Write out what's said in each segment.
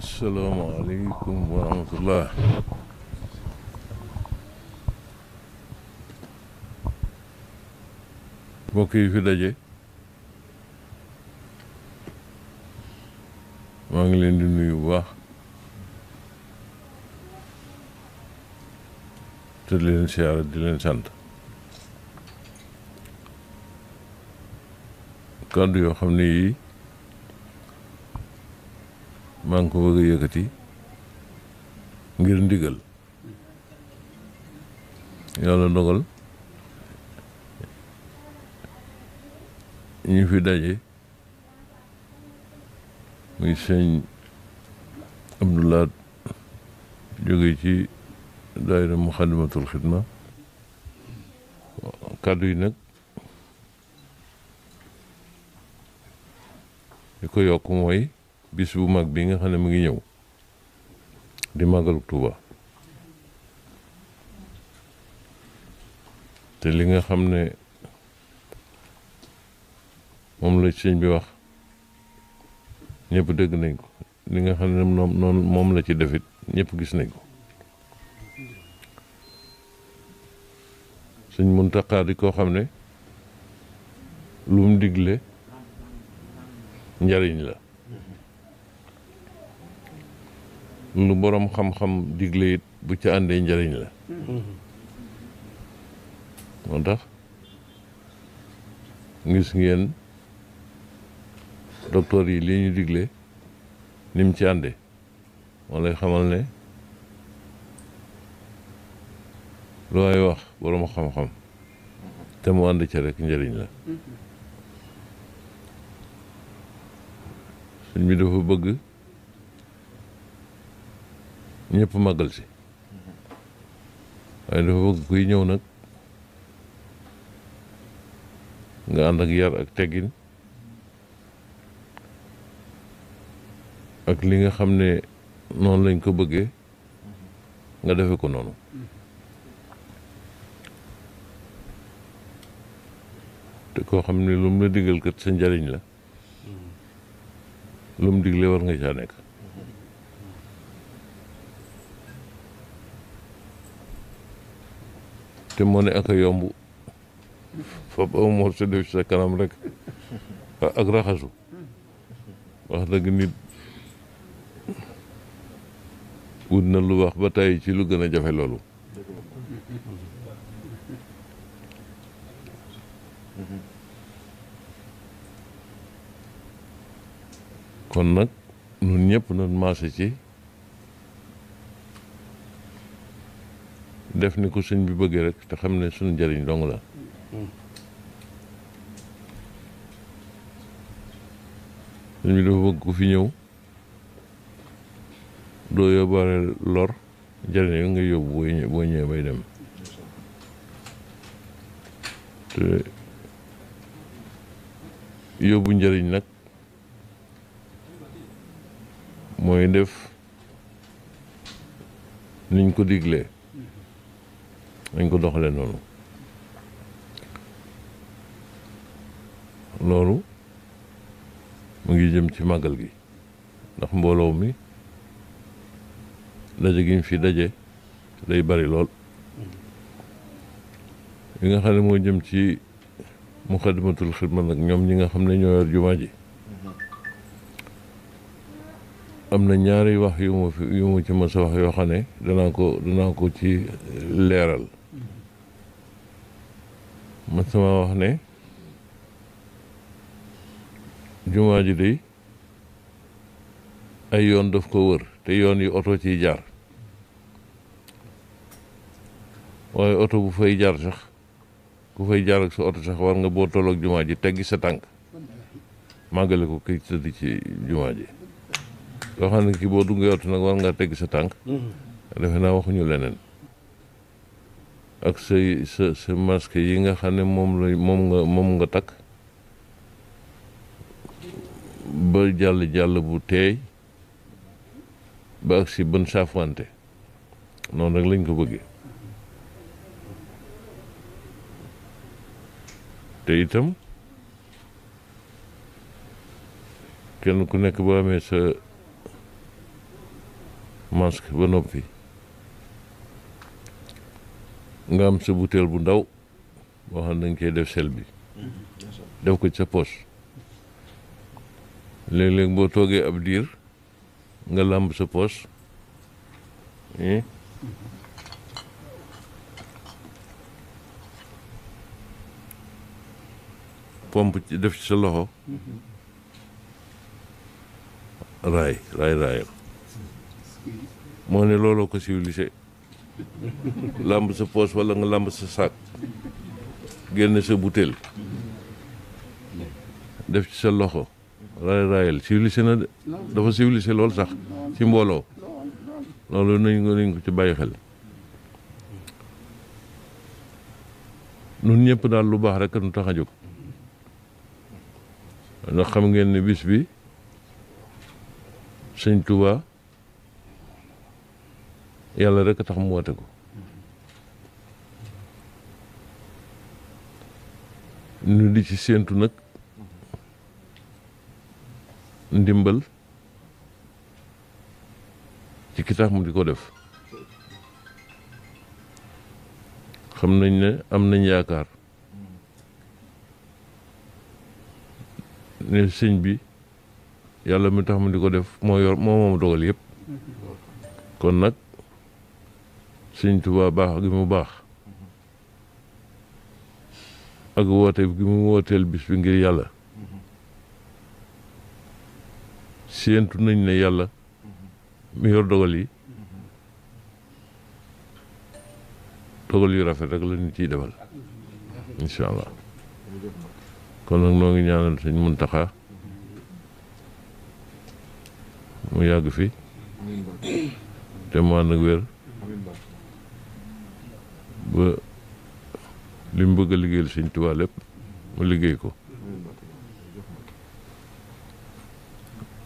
asalaamaaleykum wa rahmatullah. mbokk yi fi daje maa ngi leen di nuyu bu baax te di leen siyaara di leen sant. kàddu yoo xam ne yii maa ngi ko bëgg a yëkkati ngir ndigal. yàlla dogal ñu fi daje muy sëñ Abdoulaat jóge ci daayira Muxaddamatul Xidma. kàddu yi nag li ko yokk mooy bis bu mag bi nga xam ne mu ngi ñëw di màggalu Tuuba te li nga xam ne moom la sëñ bi wax ñëpp dégg nañ ko, li nga xam ne moom la ci defit ñëpp gis nañ ko. sëñ Muntaxa di koo xam ne lu mu digle njariñ la, lu boroom xam-xam digle it bu ca àndee njariñ la. moo tax gis ngeen docteur yi li ñu digle ni mu ci àndee moo lay xamal ne lu waay wax boroom xam-xam te mu ànd ca rek njariñ la. sëñ bi dafa bëgg ñëpp màggal si, waaye dafa bëgg kuy ñëw nag nga ànd ak yar ak teggin ak li nga xam ne noonu lañ ko bëggee nga defe ko noonu. te koo xam ne lu mu la digal kat sa njariñ la, lu mu digle war nga caa nekk. te moo ne ak a yomb fab aw moo sa def sa kanam rek ak raxasu. wax dëgg nit wut na lu wax ba tey ci lu gën a jafe loolu. kon nag ñun ñëpp nañ maase ci def ni ko sëñ bi bëggee rek te xam ne suñu njëriñ dong la. sëñ bi dafa bëgg ku fi ñëw doo yóbbaale lor, njëriñ yo nga yóbbu boo ñëwee bay dem. te yóbbu njëriñ nag mooy def niñ ko diglee, nañ ko doxalee noonu. loolu mu ngi jëm ci màggal gi, ndax mbooloo mi daje gi ñu fi daje day bari lool. li nga xam ne moo jëm ci Muxaddamatul Xidma nag ñoom ñi nga xam ne ñoo yor jumaa ji, am na ñaari wax yu ma ci mës a wax yoo xam ne danaa ko ci leeral. ma sama wax ne jumaa ji day ay yoon daf ko wër te yoon yi oto ciy jaar, waaye oto bu fay jaar sax ku fay jaar ak sa oto sax war nga boo tolloog jumaa ji teggi sa tànk màggale ko kay tëdd ci jumaa ji. yoo xam ne kii boo duggee oto nag war ngaa teggi sa tànk. defe naa waxuñu leneen. ak sa masque yi nga xam ne moom nga takk ba jàll bu teey ba ak si bën saafwante noonu rek lañ ko bëggee. te itam kenn ku nekk boo amee sa masque ba noppi nga am sa butéel bu ndaw boo xam ne dañ koy def sel bi def ko ci sa poche léeg-léeg boo toogee ab diir nga làmb sa poche pompe ci def ci sa loxo raayal moo ne looloo ko civilisé làmb sa poche walla nga làmb sa sac génne sa butéel def ci sa loxo raayal civilisé na de dafa civilisé lool sax ci mbooloo loolu nañ ko ci bàyyi xel nun ñëpp daal lu baax rek nu tax a jóg ndax xam ngeen ne bis bi sëñ Tuubaa yàlla rek a tax mu woote ko ñu di ci séentu nag ndimbal ci ki tax mu di ko def xam nañ ne am nañ yaakaar ne sëñ bi yàlla mi tax mu di ko def moo moom dogal yëpp kon nag sëñ Tuubaa baax gi mu baax ak woote gi mu wooteel bis bi ngir yàlla séentu nañ ne yàlla mi yor dogal yi dogal yu rafet rek la ñu ciy defal incha allah kon nag noo ngi ñaanal sëñ Muntaxa mu yàgg fi te mu ànd ak wér ba li mu bëgg a liggéeyal sëñ Tuubaa lépp mu liggéey ko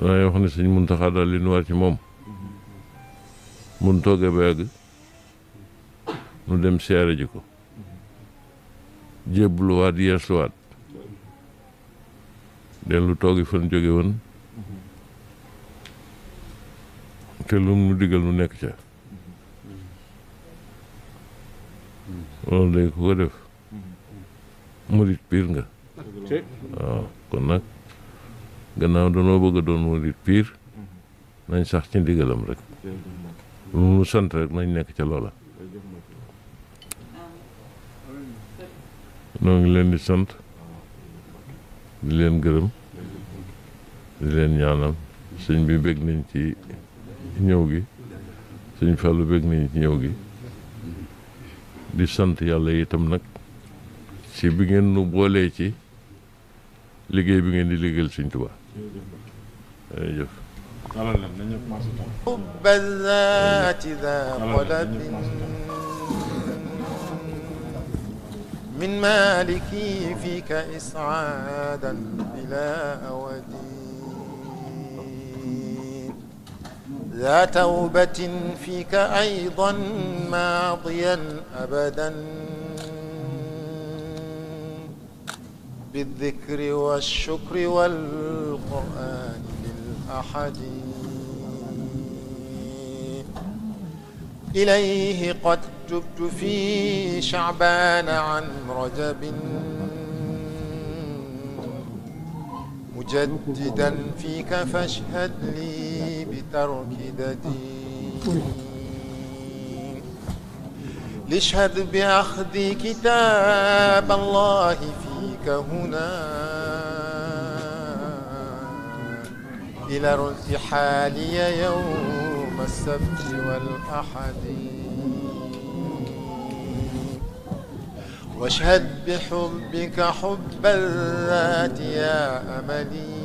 waaye wax ne sëñ Muntaxa daal li nu war ci moom mun toogee ba yàgg nu dem siyaare ji ko jébbaluwaat yeesluwaat dellu toogi fan jóge woon te lu mu digal nu nekk ca loolu day ku ko def murit piir nga waaw kon nag gannaaw danoo bëgg a doon murit piir nañ sax ci ndigalam rek lu mu sant rek nañ nekk ca loola noo ngi leen di sant di leen gërëm di leen ñaanal sëñ bi bég nañ ci ñëw gi sëñ Fallu bég nañ ci ñëw gi di sant yàlla itam nag ci bi ngeen nu boolee ci liggéey bi ngeen di liggéeyal sëñ Tuubaa jërëjëf حب الذات ذا قلب من مالكي فيك إسعادا بلا أود ذا توبة فيك أيضا ماضيا أبدا بالذكر والشكر والقرآن للأحد إليه قد جبت في شعبان عن رجب مجددا فيك فاشهد لي بترك ددي لاشهد بأخذ كتاب الله فيك هنا إلى ارتحالي يوم السبت والأحد واشهد بحبك حب الذات يا أملي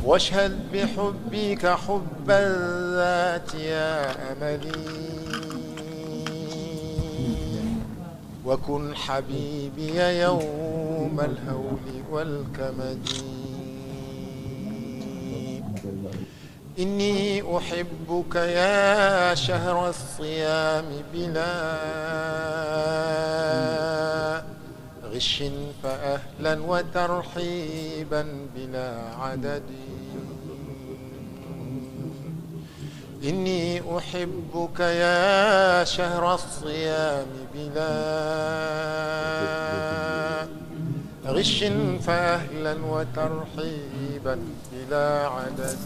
واشهد بحبك حب الذات يا أملي وكن حبيبي يوم الهول والكمد إني أحبك يا شهر الصيام بلا غش فأهلا وترحيبا بلا عدد إني أحبك يا شهر الصيام بلا غش فأهلا وترحيبا بلا عدد